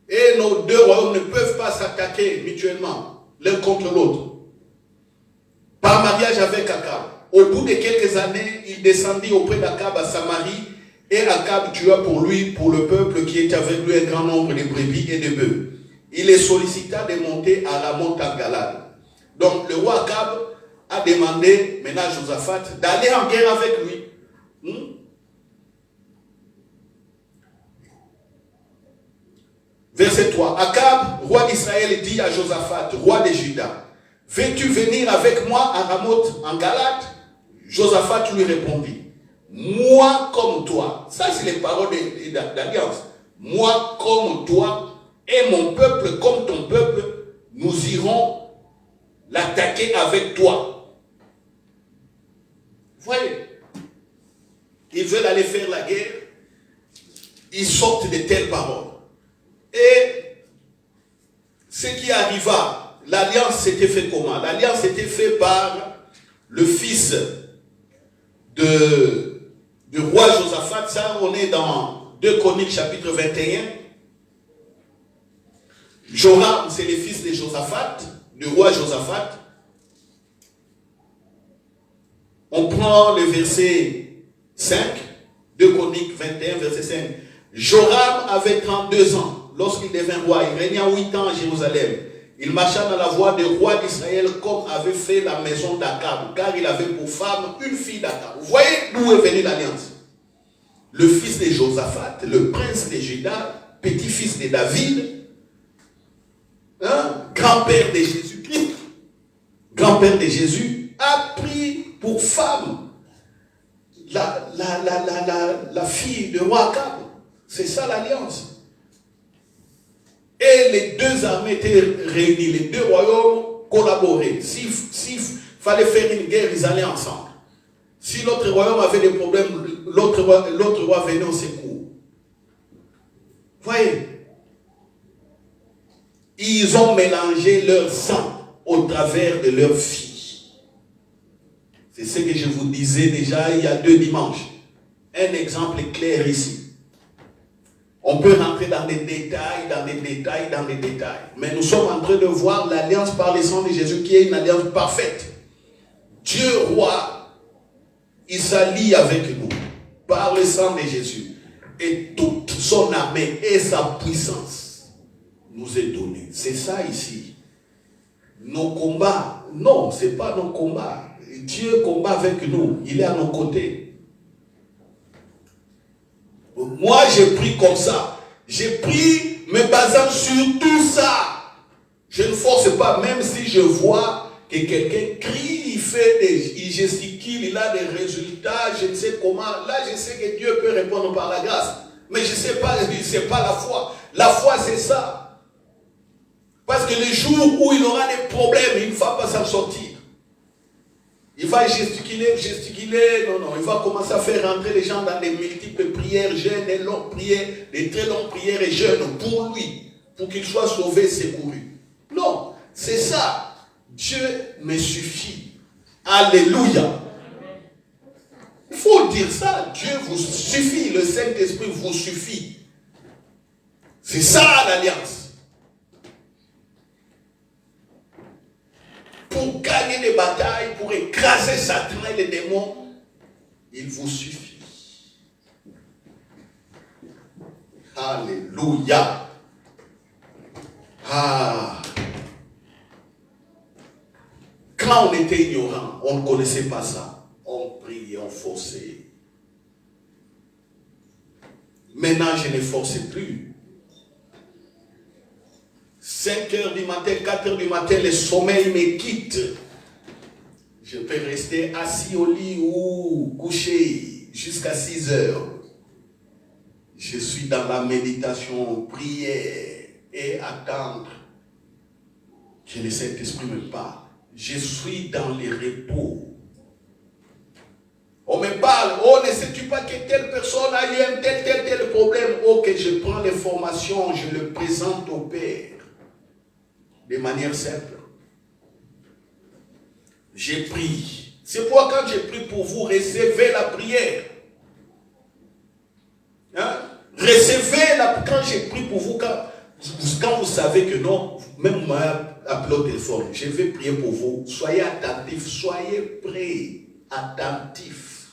Et nos 2 royaumes ne peuvent pas s'attaquer mutuellement, l'un contre l'autre. Par mariage avec Akab. Au bout de quelques années, il descendit auprès d'Akab à Samarie. Et Akab tua pour lui, pour le peuple qui était avec lui, un grand nombre de brebis et de bœufs. Il les sollicita de monter à la montagne Galade. Donc le roi Akab a demandé maintenant à Josaphat d'aller en guerre avec lui. Verset 3. Akab, roi d'Israël, dit à Josaphat, roi de Juda, veux-tu venir avec moi à Ramoth en Galade? Josaphat lui répondit, moi comme toi. Ça, c'est les paroles d'alliance. Moi comme toi et mon peuple comme ton peuple, nous irons l'attaquer avec toi. Voyez, ils veulent aller faire la guerre, ils sortent de telles paroles. Et ce qui arriva, l'alliance s'était fait comment? L'alliance s'était faite par le fils du roi Josaphat. Ça, on est dans 2 Chroniques chapitre 21. Joram, c'est le fils de Josaphat, du roi Josaphat. On prend le verset 5, 2 Chroniques 21, verset 5. Joram avait 32 ans lorsqu'il devint roi. Il régna 8 ans à Jérusalem. Il marcha dans la voie des rois d'Israël comme avait fait la maison d'Akab, car il avait pour femme une fille d'Akab. Vous voyez d'où est venue l'alliance? Le fils de Josaphat, le prince de Juda, petit-fils de David, grand-père de Jésus-Christ, grand-père de Jésus, a pris pour femme la fille du roi Akab. C'est ça l'alliance. Et les deux armées étaient réunies, les deux royaumes collaboraient. S'il fallait faire une guerre, ils allaient ensemble. Si l'autre royaume avait des problèmes, l'autre roi venait au secours. Voyez, ils ont mélangé leur sang au travers de leur fille. C'est ce que je vous disais déjà il y a 2 dimanches. Un exemple clair ici. On peut rentrer dans des détails. Mais nous sommes en train de voir l'alliance par le sang de Jésus qui est une alliance parfaite. Dieu roi, il s'allie avec nous par le sang de Jésus. Et toute son armée et sa puissance nous est donnée. C'est ça ici. Nos combats, non, ce n'est pas nos combats. Dieu combat avec nous. Il est à nos côtés. Moi, j'ai pris comme ça. J'ai pris me basant sur tout ça. Je ne force pas, même si je vois que quelqu'un crie, il gesticule, il a des résultats, je ne sais comment. Là, je sais que Dieu peut répondre par la grâce. Mais je ne sais pas, c'est pas la foi. La foi, c'est ça. Parce que les jours où il aura des problèmes, il ne va pas s'en sortir. Il va gesticuler, non, il va commencer à faire rentrer les gens dans des multiples prières, jeûnes et longues prières, des très longues prières et jeûnes pour lui, pour qu'il soit sauvé, secouru. Non, c'est ça. Dieu me suffit. Alléluia. Il faut dire ça. Dieu vous suffit. Le Saint-Esprit vous suffit. C'est ça l'alliance. Pour gagner des batailles, pour écraser Satan et les démons, il vous suffit. Alléluia. Ah. Quand on était ignorant, on ne connaissait pas ça. On priait, on forçait. Maintenant, je ne force plus. 5 heures du matin, 4 heures du matin, le sommeil me quitte. Je peux rester assis au lit ou couché jusqu'à 6 heures. Je suis dans la méditation, prière et attendre que le Saint-Esprit me parle. Je suis dans le repos. On me parle, oh, ne sais-tu pas que telle personne a eu un tel problème? Ok, je prends l'information, je le présente au Père. De manière simple. J'ai prié. C'est pourquoi quand j'ai prié pour vous, recevez la prière. Hein? Recevez la... Quand j'ai prié pour vous, quand vous savez que non, même moi, appelez au téléphone, je vais prier pour vous. Soyez attentifs, soyez prêts, attentifs.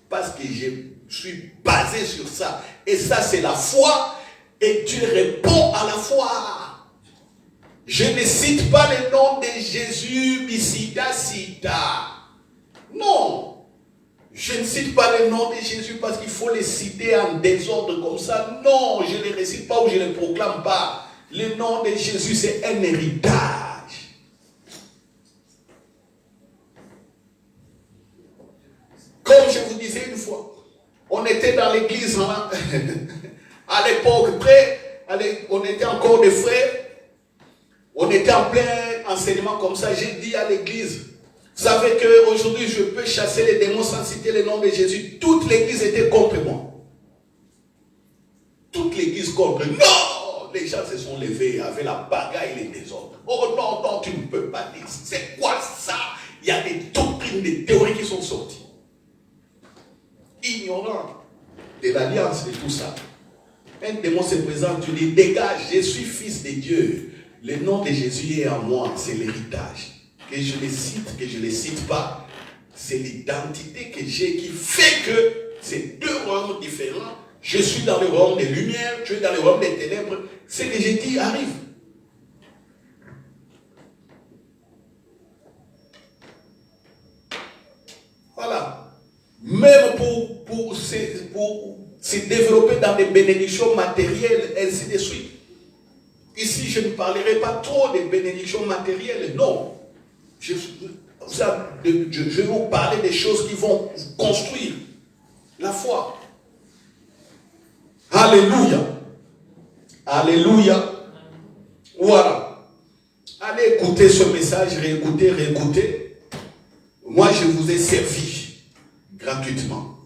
Parce que je suis basé sur ça. Et ça, c'est la foi. Et Dieu répond à la foi. Je ne cite pas le nom de Jésus, Sita. Non. Je ne cite pas le nom de Jésus parce qu'il faut les citer en désordre comme ça. Non, je ne les récite pas ou je ne les proclame pas. Le nom de Jésus, c'est un héritage. Comme je vous disais une fois, on était dans l'église hein, à l'époque, on était encore des frères. On était en plein enseignement comme ça. J'ai dit à l'église, vous savez qu'aujourd'hui je peux chasser les démons sans citer le nom de Jésus. Toute l'église était contre moi. Toute l'église contre. Non! Les gens se sont levés avec la bagaille et les désordres. Oh non, non, tu ne peux pas dire. C'est quoi ça? Il y a des doctrines, des théories qui sont sorties. Ignorant de l'alliance et tout ça. Un démon se présente, tu dis, dégage, je suis fils de Dieu. Le nom de Jésus est en moi, c'est l'héritage. Que je le cite, que je ne le cite pas, c'est l'identité que j'ai qui fait que c'est 2 royaumes différents. Je suis dans le royaume des lumières, tu es dans le royaume des ténèbres. Ce que j'ai dit arrive. Voilà. Même pour se développer dans des bénédictions matérielles, ainsi de suite. Ici, je ne parlerai pas trop des bénédictions matérielles, non. Je vais vous parler des choses qui vont construire la foi. Alléluia. Alléluia. Voilà. Allez écouter ce message, réécouter. Moi, je vous ai servi gratuitement.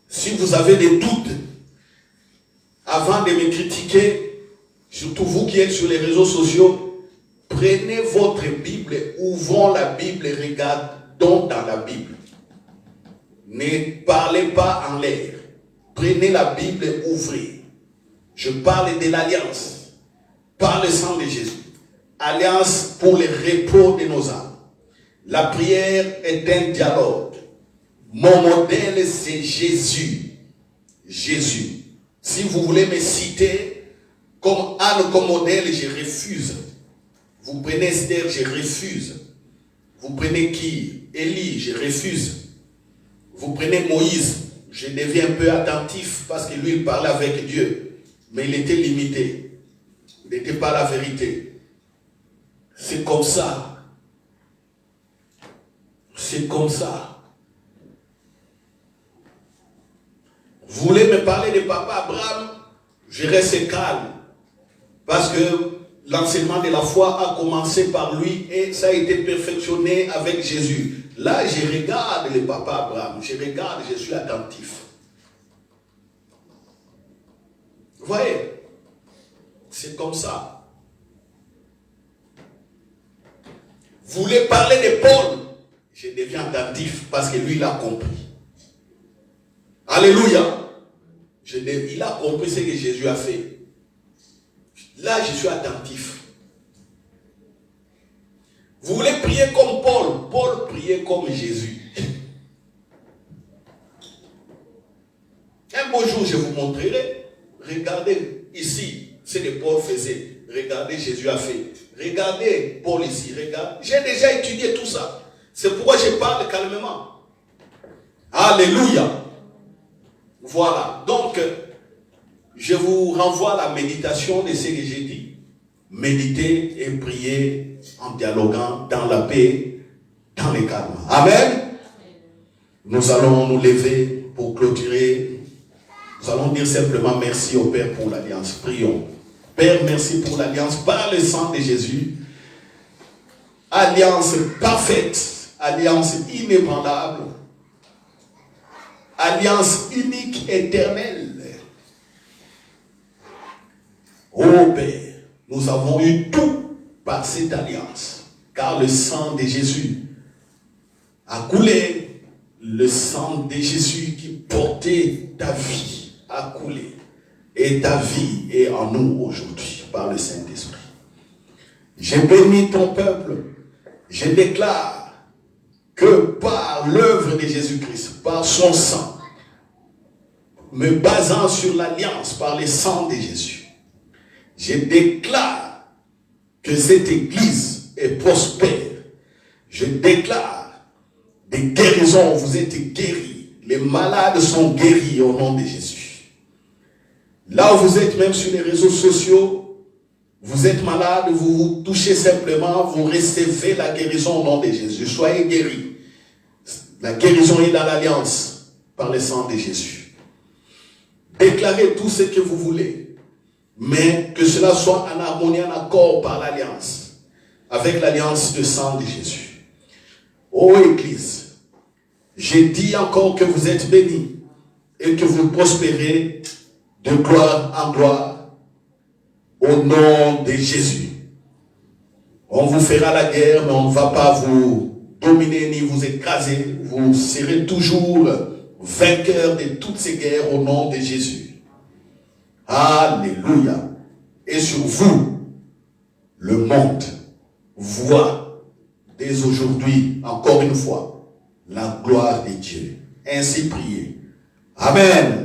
Si vous avez des doutes, avant de me critiquer, surtout vous qui êtes sur les réseaux sociaux, prenez votre Bible, ouvrons la Bible et regardons dans la Bible. Ne parlez pas en l'air. Prenez la Bible et ouvrez. Je parle de l'alliance par le sang de Jésus. Alliance pour le repos de nos âmes. La prière est un dialogue. Mon modèle, c'est Jésus. Jésus. Si vous voulez me citer comme Anne comme modèle, je refuse. Vous prenez Esther, je refuse. Vous prenez qui? Élie, je refuse. Vous prenez Moïse, je deviens un peu attentif parce que lui, il parlait avec Dieu. Mais il était limité. Il n'était pas la vérité. C'est comme ça. C'est comme ça. Vous voulez me parler de papa Abraham? Je reste calme. Parce que l'enseignement de la foi a commencé par lui et ça a été perfectionné avec Jésus. Là, je regarde le papa Abraham. Je regarde, je suis attentif. Vous voyez? C'est comme ça. Vous voulez parler de Paul? Je deviens attentif parce que lui, il a compris. Alléluia. Il a compris ce que Jésus a fait. Là, je suis attentif. Vous voulez prier comme Paul? Paul priait comme Jésus. Un beau jour, je vous montrerai. Regardez ici ce que Paul faisait. Regardez, Jésus a fait. Regardez Paul ici. Regardez. J'ai déjà étudié tout ça. C'est pourquoi je parle calmement. Alléluia. Voilà. Donc, je vous renvoie à la méditation de ce que j'ai dit. Méditer et prier en dialoguant dans la paix, dans le calme. Amen. Nous allons nous lever pour clôturer. Nous allons dire simplement merci au Père pour l'alliance. Prions. Père, merci pour l'alliance par le sang de Jésus. Alliance parfaite, alliance inébranlable, alliance unique, éternelle. Oh Père, nous avons eu tout par cette alliance, car le sang de Jésus a coulé, le sang de Jésus qui portait ta vie a coulé, et ta vie est en nous aujourd'hui par le Saint-Esprit. Je bénis ton peuple, je déclare que par l'œuvre de Jésus-Christ, par son sang, me basant sur l'alliance par le sang de Jésus, je déclare que cette église est prospère. Je déclare des guérisons, vous êtes guéris. Les malades sont guéris au nom de Jésus. Là où vous êtes, même sur les réseaux sociaux, vous êtes malade, vous vous touchez simplement, vous recevez la guérison au nom de Jésus. Soyez guéris. La guérison est dans l'alliance par le sang de Jésus. Déclarez tout ce que vous voulez. Mais que cela soit en harmonie, en accord par l'alliance, avec l'alliance de sang de Jésus. Ô Église, j'ai dit encore que vous êtes bénis et que vous prospérez de gloire en gloire au nom de Jésus. On vous fera la guerre, mais on ne va pas vous dominer ni vous écraser. Vous serez toujours vainqueurs de toutes ces guerres au nom de Jésus. Alléluia. Et sur vous, le monde voit dès aujourd'hui, encore une fois, la gloire de Dieu. Ainsi priez. Amen.